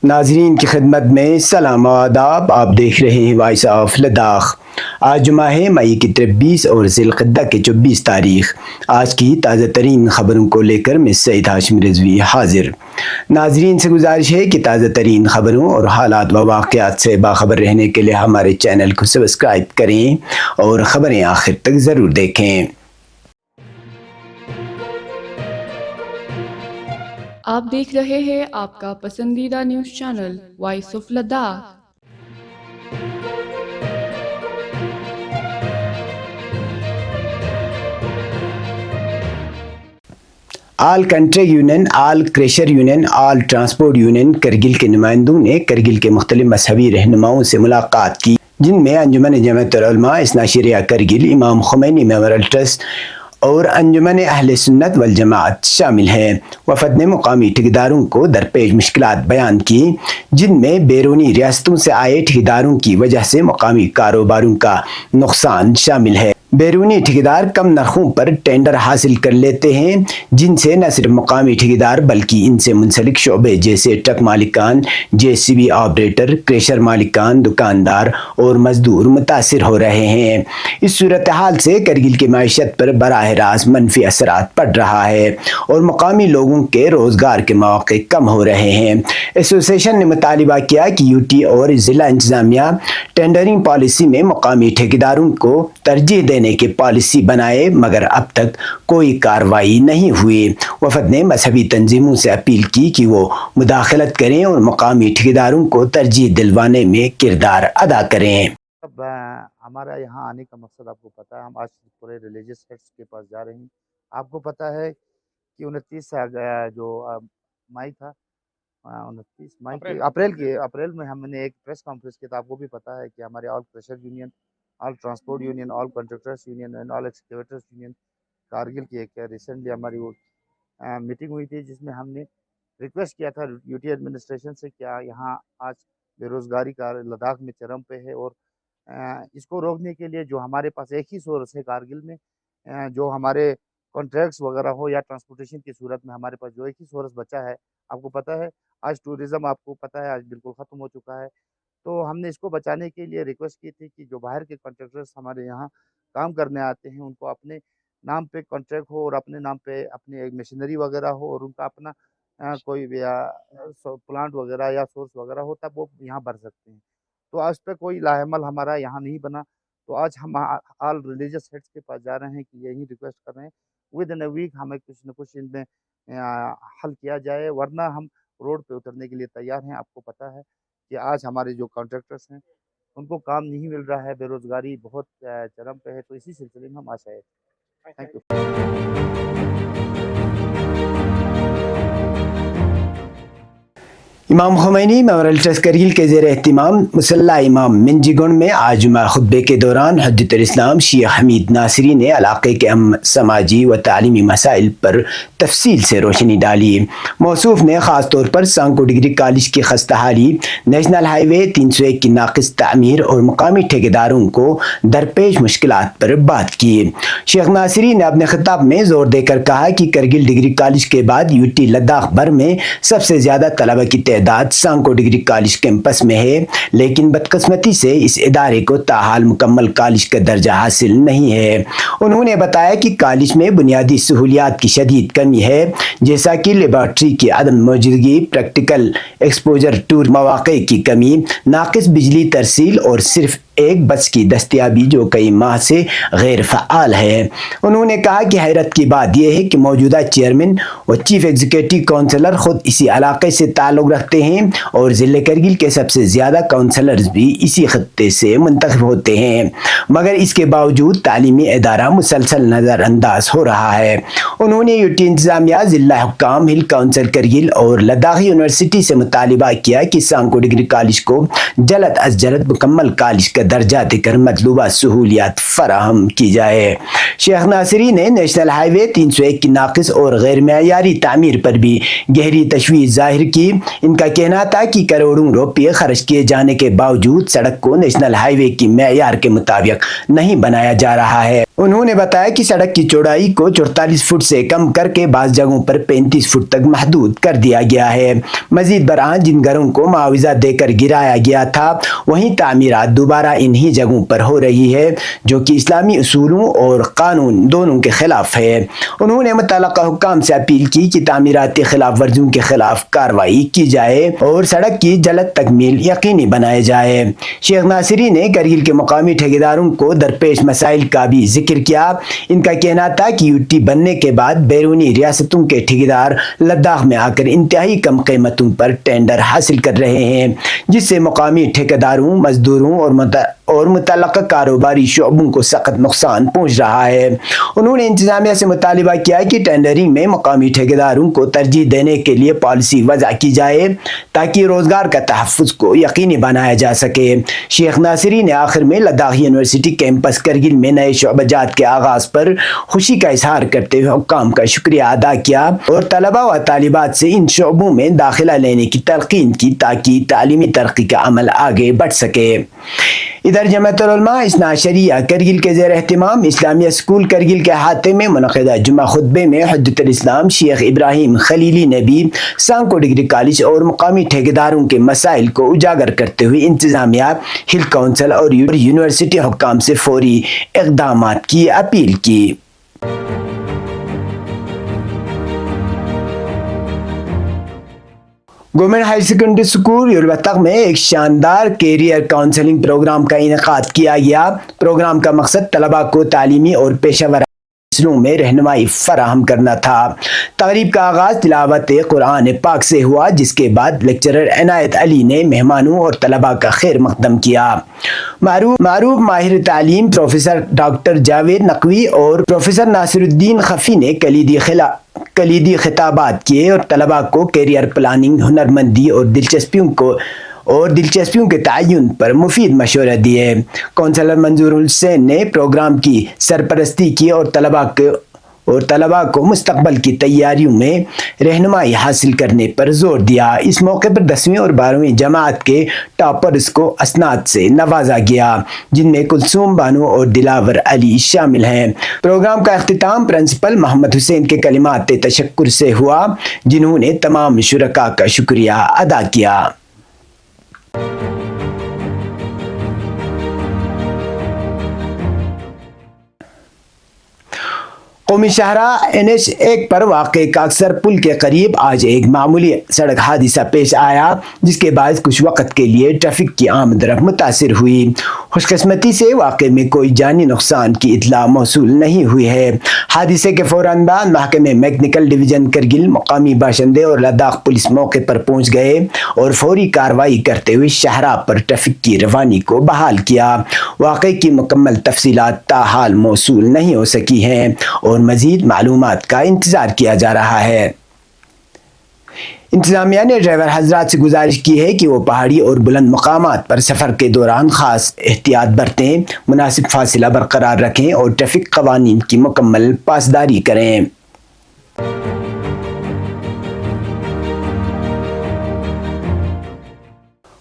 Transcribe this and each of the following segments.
ناظرین کی خدمت میں سلام و آداب. آپ دیکھ رہے ہیں وائس آف لداخ. آج جمعہ ہے مئی کی 23 اور ذی القعدہ کے 24 تاریخ. آج کی تازہ ترین خبروں کو لے کر میں سعید ہاشم رضوی حاضر. ناظرین سے گزارش ہے کہ تازہ ترین خبروں اور حالات و واقعات سے باخبر رہنے کے لیے ہمارے چینل کو سبسکرائب کریں اور خبریں آخر تک ضرور دیکھیں. آپ دیکھ رہے ہیں آپ کا پسندیدہ news channel voice of Ladakh. All country union, all crusher union, all transport union Kargil کے نمائندوں نے کرگل کے مختلف مذہبی رہنماؤں سے ملاقات کی، جن میں انجمن جمعیت العلماء اثنا عشریہ کرگل، امام خمینی میموریل ٹرسٹ اور انجمن اہل سنت والجماعت شامل ہیں. وفد نے مقامی ٹھیکیداروں کو درپیش مشکلات بیان کی، جن میں بیرونی ریاستوں سے آئے ٹھیکیداروں کی وجہ سے مقامی کاروباروں کا نقصان شامل ہے. بیرونی ٹھیکیدار کم نرخوں پر ٹینڈر حاصل کر لیتے ہیں، جن سے نہ صرف مقامی ٹھیکیدار بلکہ ان سے منسلک شعبے جیسے ٹرک مالکان، JCB آپریٹر، کریشر مالکان، دکاندار اور مزدور متاثر ہو رہے ہیں. اس صورتحال سے کرگل کی معیشت پر براہ راست منفی اثرات پڑ رہا ہے اور مقامی لوگوں کے روزگار کے مواقع کم ہو رہے ہیں. ایسوسی ایشن نے مطالبہ کیا کہ UT اور ضلع انتظامیہ ٹینڈرنگ پالیسی میں مقامی ٹھیکیداروں کو ترجیح دینے کی پالیسی بنائے، مگر اب تک کوئی کارروائی نہیں ہوئی. وفد نے مذہبی تنظیموں سے اپیل کی کہ وہ مداخلت کریں اور مقامی ٹھیکیداروں کو ترجیح دلوانے میں کردار ادا کریں. اب ہمارا یہاں آنے کا مقصد آپ کو پتہ ہے. ہم آج پورے ریلیجس ہیڈس کے پاس جا رہے ہیں. آپ کو پتہ ہے کہ 29 جو مئی تھا، 29 مئی کے اپریل میں ہم نے ایک پریس کانفرنس کی تھا. آپ کو بھی پتہ ہے کہ ہمارے all pressure union, all transport union, all contractors union and all excavators union Kargil کی ایک ریسنٹلی ہماری وہ میٹنگ ہوئی تھی، جس میں ہم نے ریکویسٹ کیا تھا UT ایڈمنسٹریشن سے کہ یہاں آج بے روزگاری کا لداخ میں چرم پہ ہے، اور اس کو روکنے کے لیے جو ہمارے پاس ایک ہی سورس ہے کارگل میں، جو ہمارے کانٹریکٹس وغیرہ ہو یا ٹرانسپورٹیشن کی صورت میں ہمارے پاس جو ایک ہی سورس بچا ہے. آپ کو پتہ ہے آج ٹورزم آپ کو پتہ ہے آج بالکل ختم ہو چکا ہے. تو ہم نے اس کو بچانے کے لیے ریکویسٹ کی تھی کہ جو باہر کے کانٹریکٹرز ہمارے یہاں کام کرنے آتے ہیں، ان کو اپنے نام پہ کانٹریکٹ ہو اور اپنے نام پہ اپنی ایک مشینری وغیرہ ہو اور ان کا اپنا کوئی پلانٹ وغیرہ یا سورس وغیرہ ہو، تب وہ یہاں بھر سکتے ہیں. تو آج پہ کوئی لاعمل ہمارا یہاں نہیں بنا. تو آج ہم آل ریلیجس ہیڈس کے پاس جا رہے ہیں کہ یہی ریکویسٹ کر رہے ہیں ود ان اے ویک ہمیں کچھ نہ کچھ ان میں حل کیا جائے، ورنہ ہم روڈ پہ اترنے کے لیے تیار ہیں. آپ کو پتہ ہے کہ آج ہمارے جو کانٹریکٹرس ہیں ان کو کام نہیں مل رہا ہے، بے روزگاری بہت چرم پہ ہے. تو اسی سلسلے میں ہم آج آئے. Thank you. امام خمینی میموریل ٹرسٹ کرگل کے زیر اہتمام مسلح امام منجی گنڈ میں آج جمعہ خطبے کے دوران حجت الاسلام شیخ حمید ناصری نے علاقے کے اہم سماجی و تعلیمی مسائل پر تفصیل سے روشنی ڈالی. موصوف نے خاص طور پر سانکو ڈگری کالج کی خستہ حالی، نیشنل ہائی وے 301 کی ناقص تعمیر اور مقامی ٹھیکیداروں کو درپیش مشکلات پر بات کی. شیخ ناصری نے اپنے خطاب میں زور دے کر کہا کہ کرگل ڈگری کالج کے بعد UT لداخ بھر میں سب سے زیادہ طلبہ کی تعداد سانکو ڈگری کالج کیمپس میں ہے، لیکن بدقسمتی سے اس ادارے کو تاحال مکمل کالج کا درجہ حاصل نہیں ہے. انہوں نے بتایا کہ کالج میں بنیادی سہولیات کی شدید کمی ہے، جیسا کہ لیبارٹری کی عدم موجودگی، پریکٹیکل ایکسپوجر ٹور مواقع کی کمی، ناقص بجلی ترسیل اور صرف ایک بس کی دستیابی جو کئی ماہ سے غیر فعال ہے. انہوں نے کہا کہ حیرت کی بات یہ ہے کہ موجودہ چیئرمین و چیف ایگزیکٹو کونسلر خود اسی علاقے سے تعلق رکھتے ہیں اور ضلع کرگل کے سب سے زیادہ کونسلرز بھی اسی خطے سے منتخب ہوتے ہیں، مگر اس کے باوجود تعلیمی ادارہ مسلسل نظر انداز ہو رہا ہے. انہوں نے UT انتظامیہ، ضلع حکام، ہل کونسل کرگل اور لداخ یونیورسٹی سے مطالبہ کیا کہ سانکو ڈگری کالج کو جلد از جلد مکمل کالج کا درجہ دے کر مطلوبہ سہولیات فراہم کی جائے۔ شیخ ناصری نے نیشنل ہائی وے 301 کی ناقص اور غیر معیاری تعمیر پر بھی گہری تشویش ظاہر کی۔ ان کا کہنا تھا کہ کروڑوں روپے خرچ کیے جانے کے باوجود سڑک کو نیشنل ہائی وے کی معیار کے مطابق نہیں بنایا جا رہا ہے۔ انہوں نے بتایا کہ سڑک کی چوڑائی کو 44 فٹ سے کم کر کے بعض جگہوں پر 35 فٹ تک محدود کر دیا گیا ہے۔ مزید برآں جن گھروں کو معاوضہ دے کر گرایا گیا تھا وہیں تعمیرات دوبارہ انہی جگہوں پر ہو رہی ہے جو کہ اسلامی اصولوں اور قانون دونوں کے خلاف ہے۔ انہوں نے متعلقہ حکام سے اپیل کی کہ تعمیراتی خلاف ورزیوں کے خلاف کارروائی کی جائے اور سڑک کی جلد تکمیل یقینی بنائے جائے۔ شیخ ناصری نے کرگل کے مقامی ٹھیکیداروں کو درپیش مسائل کا بھی ذکر کیا۔ ان کا کہنا تھا کہ یو ٹی بننے کے بعد بیرونی ریاستوں کے ٹھیکیدار لداخ میں آ کر انتہائی کم قیمتوں پر ٹینڈر حاصل کر رہے ہیں جس سے مقامی ٹھیکیداروں، مزدوروں اور متعلقہ کاروباری شعبوں کو سخت نقصان پہنچ رہا ہے۔ انہوں نے انتظامیہ سے مطالبہ کیا کہ ٹینڈرنگ میں مقامی ٹھیکیداروں کو ترجیح دینے کے لیے پالیسی وضع کی جائے تاکہ روزگار کا تحفظ کو یقینی بنایا جا سکے۔ شیخ ناصری نے آخر میں لداخ یونیورسٹی کیمپس کرگل میں نئے شعبہ جات کے آغاز پر خوشی کا اظہار کرتے ہوئے حکام کا شکریہ ادا کیا اور طلباء و طالبات سے ان شعبوں میں داخلہ لینے کی تلقین کی تاکہ تعلیمی ترقی کا عمل آگے بڑھ سکے۔ ادھر جمعیت العلماء اثنا عشریہ کرگل کے زیر اہتمام اسلامیہ اسکول کرگل کے احاطے میں منعقدہ جمعہ خطبے میں حجت الاسلام شیخ ابراہیم خلیلی نے بھی سانکو ڈگری کالج اور مقامی ٹھیکیداروں کے مسائل کو اجاگر کرتے ہوئے انتظامیہ، ہل کونسل اور یونیورسٹی حکام سے فوری اقدامات کی اپیل کی۔ گورنمنٹ ہائر سیکنڈری اسکول یلبتغ میں ایک شاندار کیریئر کاؤنسلنگ پروگرام کا انعقاد کیا گیا۔ پروگرام کا مقصد طلباء کو تعلیمی اور پیشہ ورانہ سلسلوں میں رہنمائی فراہم کرنا تھا۔ تقریب کا آغاز تلاوت قرآن پاک سے ہوا جس کے بعد لیکچرر عنایت علی نے مہمانوں اور طلباء کا خیر مقدم کیا۔ معروف ماہر تعلیم پروفیسر ڈاکٹر جاوید نقوی اور پروفیسر ناصر الدین خفی نے کلیدی خطابات کیے اور طلباء کو کیریئر پلاننگ، ہنرمندی اور دلچسپیوں کے تعین پر مفید مشورے دیے۔ کونسلر منظور الحسین نے پروگرام کی سرپرستی کی اور طلباء کو مستقبل کی تیاریوں میں رہنمائی حاصل کرنے پر زور دیا۔ اس موقع پر 10ویں اور 12ویں جماعت کے ٹاپرز کو اسناد سے نوازا گیا جن میں کلثوم بانو اور دلاور علی شامل ہیں۔ پروگرام کا اختتام پرنسپل محمد حسین کے کلمات تشکر سے ہوا جنہوں نے تمام شرکاء کا شکریہ ادا کیا۔ قومی شاہراہ NH1 پر واقع کاکسر پل کے قریب آج ایک معمولی سڑک حادثہ پیش آیا جس کے باعث کچھ وقت کے لیے ٹریفک کی آمد رفت متاثر ہوئی۔ خوش قسمتی سے واقعے میں کوئی جانی نقصان کی اطلاع موصول نہیں ہوئی ہے۔ حادثے کے فوراً بعد محکمہ میکینیکل ڈویژن کرگل، مقامی باشندے اور لداخ پولیس موقع پر پہنچ گئے اور فوری کارروائی کرتے ہوئے شاہراہ پر ٹریفک کی روانی کو بحال کیا۔ واقعے کی مکمل تفصیلات تاحال موصول نہیں ہو سکی ہیں اور مزید معلومات کا انتظار کیا جا رہا ہے۔ انتظامیہ نے ڈرائیور حضرات سے گزارش کی ہے کہ وہ پہاڑی اور بلند مقامات پر سفر کے دوران خاص احتیاط برتیں، مناسب فاصلہ برقرار رکھیں اور ٹریفک قوانین کی مکمل پاسداری کریں۔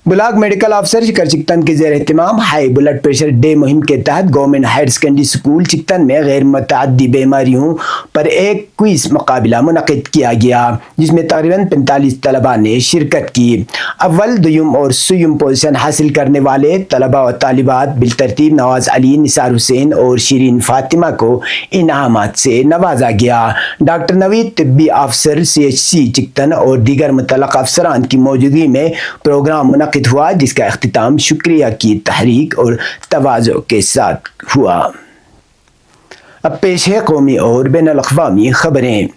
بلاک میڈیکل آفیسر شکر چکتن کے زیر اہتمام ہائی بلڈ پریشر ڈے مہم کے تحت گورنمنٹ ہائر سیکنڈری اسکول چکتن میں غیر متعدی بیماریوں پر ایک کوئز مقابلہ منعقد کیا گیا جس میں تقریباً 45 طلباء نے شرکت کی۔ اول، دوم اور سوم پوزیشن حاصل کرنے والے طلباء و طالبات بالترتیب نواز علی، نثار حسین اور شیرین فاطمہ کو انعامات سے نوازا گیا۔ ڈاکٹر نوید، طبی آفیسر CHC چکتن اور دیگر متعلقہ افسران کی موجودگی میں پروگرام منعقد ہوا جس کا اختتام شکریہ کی تحریک اور تواضع کے ساتھ ہوا۔ اب پیش ہے قومی اور بین الاقوامی خبریں۔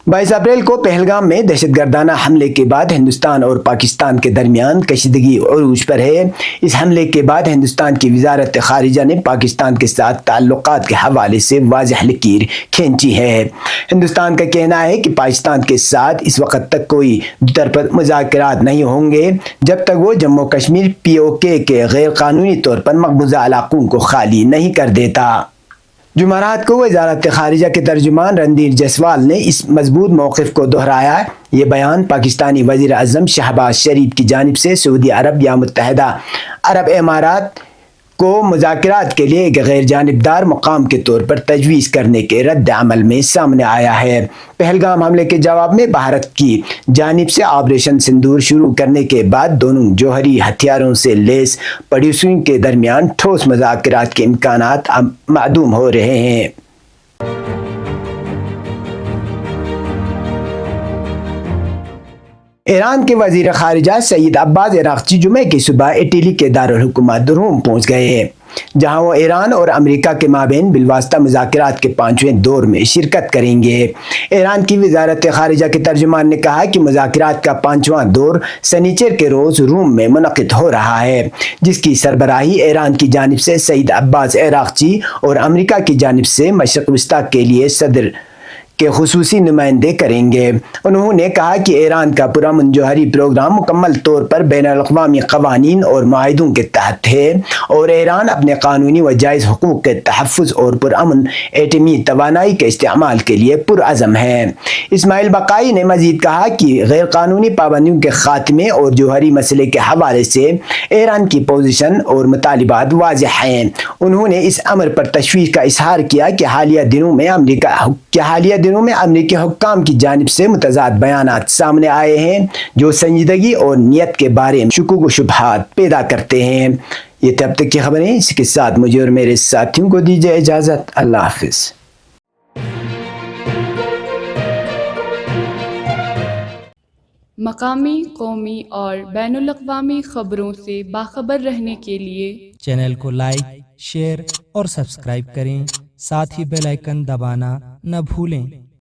22 اپریل کو پہلگام میں دہشت گردانہ حملے کے بعد ہندوستان اور پاکستان کے درمیان کشیدگی عروج پر ہے۔ اس حملے کے بعد ہندوستان کی وزارت خارجہ نے پاکستان کے ساتھ تعلقات کے حوالے سے واضح لکیر کھینچی ہے۔ ہندوستان کا کہنا ہے کہ پاکستان کے ساتھ اس وقت تک کوئی دوطرفہ مذاکرات نہیں ہوں گے جب تک وہ جموں کشمیر POK کے غیر قانونی طور پر مقبوضہ علاقوں کو خالی نہیں کر دیتا۔ جمعرات کو وزارت خارجہ کے ترجمان رندھیر جیسوال نے اس مضبوط موقف کو دہرایا۔ یہ بیان پاکستانی وزیر اعظم شہباز شریف کی جانب سے سعودی عرب یا متحدہ عرب امارات کو مذاکرات کے لیے ایک غیر جانبدار مقام کے طور پر تجویز کرنے کے رد عمل میں سامنے آیا ہے۔ پہلگام حملے کے جواب میں بھارت کی جانب سے آپریشن سندور شروع کرنے کے بعد دونوں جوہری ہتھیاروں سے لیس پڑوسیوں کے درمیان ٹھوس مذاکرات کے امکانات معدوم ہو رہے ہیں۔ ایران کے وزیر خارجہ سعید عباس عراقچی جمعے کی صبح اٹلی کے دارالحکومت روم پہنچ گئے ہیں، جہاں وہ ایران اور امریکہ کے مابین بالواسطہ مذاکرات کے 5ویں دور میں شرکت کریں گے۔ ایران کی وزارت خارجہ کے ترجمان نے کہا کہ مذاکرات کا 5واں دور سنیچر کے روز روم میں منعقد ہو رہا ہے، جس کی سربراہی ایران کی جانب سے سعید عباس عراقچی اور امریکہ کی جانب سے مشرق وسطیٰ کے لیے صدر کے خصوصی نمائندے کریں گے۔ انہوں نے کہا کہ ایران کا پرامن جوہری پروگرام مکمل طور پر بین الاقوامی قوانین اور معاہدوں کے تحت ہے اور ایران اپنے قانونی و جائز حقوق کے تحفظ اور پرامن ایٹمی توانائی کے استعمال کے لیے پرعزم ہے۔ اسماعیل بقائی نے مزید کہا کہ غیر قانونی پابندیوں کے خاتمے اور جوہری مسئلے کے حوالے سے ایران کی پوزیشن اور مطالبات واضح ہیں۔ انہوں نے اس امر پر تشویش کا اظہار کیا کہ حالیہ دنوں میں امریکی حکام کی جانب سے متضاد بیانات سامنے آئے ہیں جو سنجیدگی اور نیت کے بارے میں شکوک و شبہات پیدا کرتے ہیں۔ یہ تب تک کی خبریں، اس کے ساتھ مجھے اور میرے ساتھیوں کو دیجیے اجازت۔ اللہ حافظ۔ مقامی، قومی اور بین الاقوامی خبروں سے باخبر رہنے کے لیے چینل کو لائک، شیئر اور سبسکرائب کریں، ساتھ ہی بیل آئیکن دبانا نہ بھولیں۔